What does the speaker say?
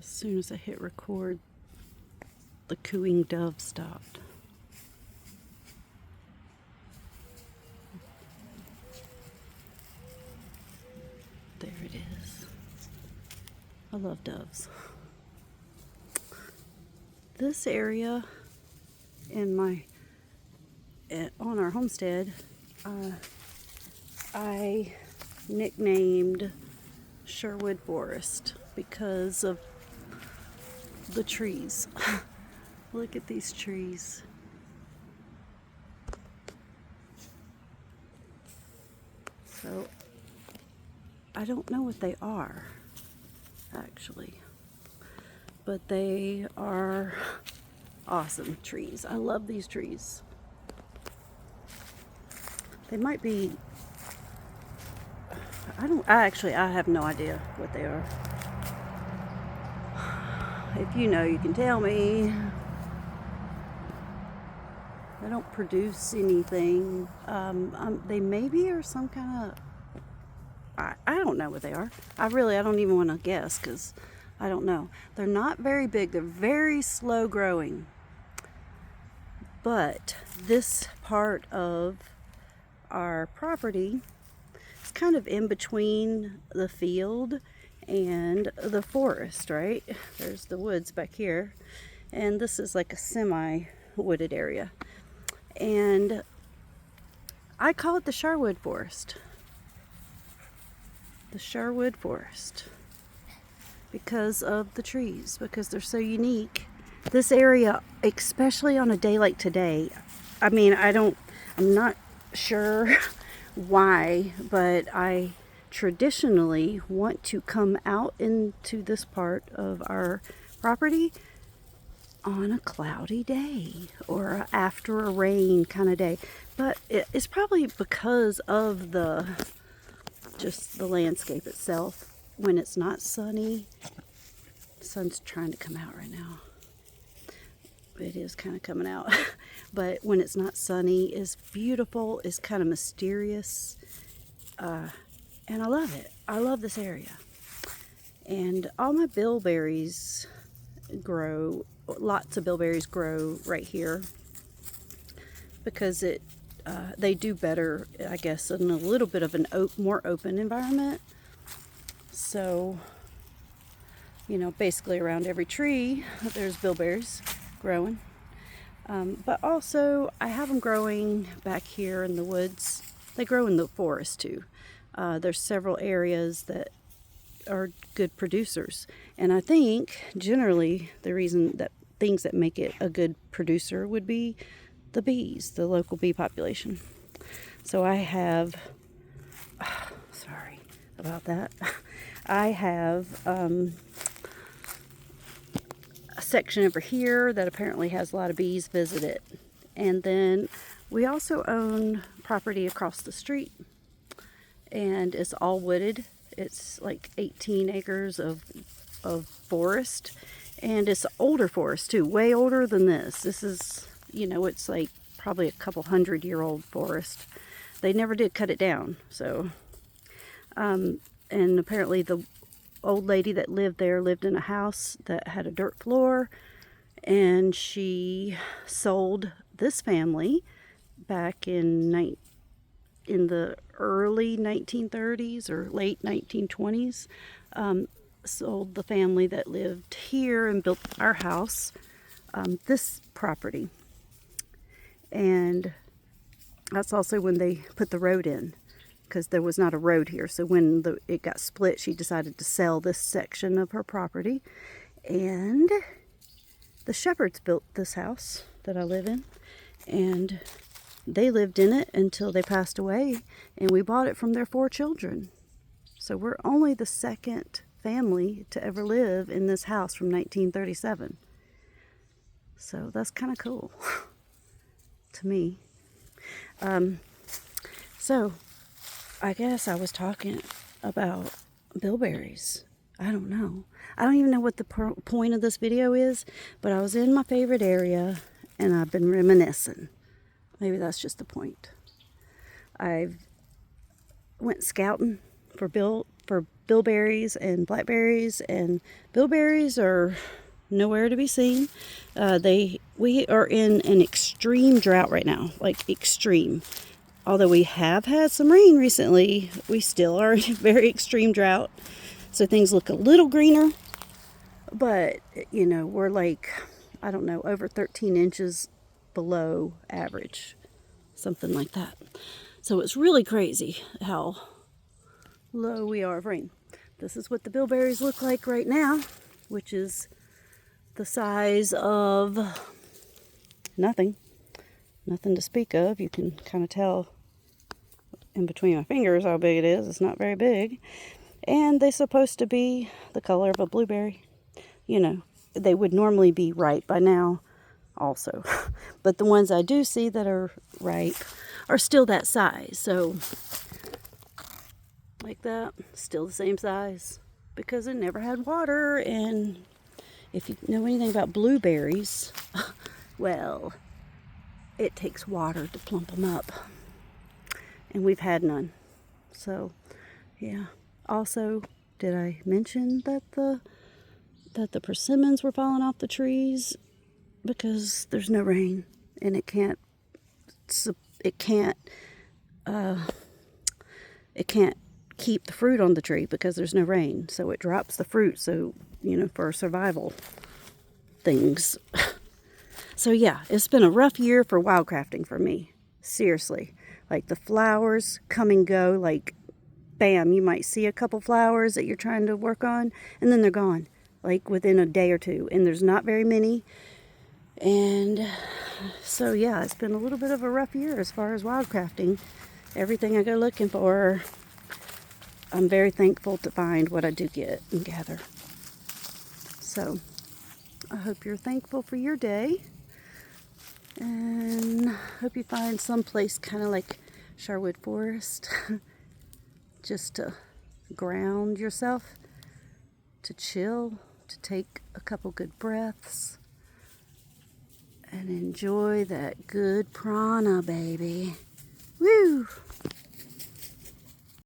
As soon as I hit record, the cooing dove stopped. There it is. I love doves. This area on our homestead, I nicknamed Sherwood Forest because of the trees. Look at these trees. So I don't know what they are actually, but they are awesome trees. I love these trees. They might be, I have no idea what they are. If you know, you can tell me. They don't produce anything. They maybe are some kind of, I don't know what they are. I don't even want to guess because I don't know. They're not very big. They're very slow growing. But this part of our property is kind of in between the field and the forest, right? There's the woods back here. And this is like a semi-wooded area. And I call it the Sherwood Forest. The Sherwood Forest. Because of the trees, because they're so unique. This area, especially on a day like today, I'm not sure why, but I traditionally want to come out into this part of our property on a cloudy day or after a rain kind of day. But it's probably because of just the landscape itself. When it's not sunny, the sun's trying to come out right now. It is kind of coming out. But when it's not sunny, it's beautiful, it's kind of mysterious, and I love it. I love this area. And all my bilberries grow, lots of bilberries grow right here because they do better, I guess, in a little bit of an more open environment. So, basically around every tree, there's bilberries growing. But also, I have them growing back here in the woods. They grow in the forest too. There's several areas that are good producers. And I think, generally, the reason that things that make it a good producer would be the bees, the local bee population. So I have, sorry about that. I have a section over here that apparently has a lot of bees visit it. And then we also own property across the street, and it's all wooded. It's like 18 acres of forest, and it's older forest too, way older than this. This is, it's like probably a couple 100-year-old forest. They never did cut it down, so and apparently the old lady that lived there lived in a house that had a dirt floor, and she sold this family back in the early 1930s or late 1920s. Sold the family that lived here and built our house this property. And that's also when they put the road in, because there was not a road here. So when it got split, she decided to sell this section of her property. And the Shepherds built this house that I live in, and they lived in it until they passed away, and we bought it from their 4 children. So we're only the second family to ever live in this house from 1937. So that's kind of cool to me. So I guess I was talking about bilberries. I don't know. I don't even know what the point of this video is, but I was in my favorite area and I've been reminiscing. Maybe that's just the point. I went scouting for for bilberries and blackberries, and bilberries are nowhere to be seen. We are in an extreme drought right now, like extreme. Although we have had some rain recently, we still are in a very extreme drought. So things look a little greener, but you know, we're like, I don't know, over 13 inches below average, something like that. So it's really crazy how low we are of rain. This is what the bilberries look like right now, which is the size of nothing to speak of. You can kind of tell in between my fingers how big it is. It's not very big. And they're supposed to be the color of a blueberry. You know, they would normally be ripe by now also. But the ones I do see that are ripe are still that size. So, like that, still the same size. Because it never had water. And if you know anything about blueberries, well, it takes water to plump them up. And we've had none. So, yeah. Also, did I mention that the persimmons were falling off the trees because there's no rain and it can't keep the fruit on the tree because there's no rain, so it drops the fruit. So, you know, for survival things. So yeah, it's been a rough year for wildcrafting for me. Seriously. Like the flowers come and go, like bam, you might see a couple flowers that you're trying to work on and then they're gone, like within a day or two, and there's not very many. And so yeah, it's been a little bit of a rough year as far as wildcrafting. Everything I go looking for, I'm very thankful to find what I do get and gather. So I hope you're thankful for your day. And hope you find some place kind of like Sherwood Forest just to ground yourself, to chill, to take a couple good breaths, and enjoy that good prana, baby. Woo!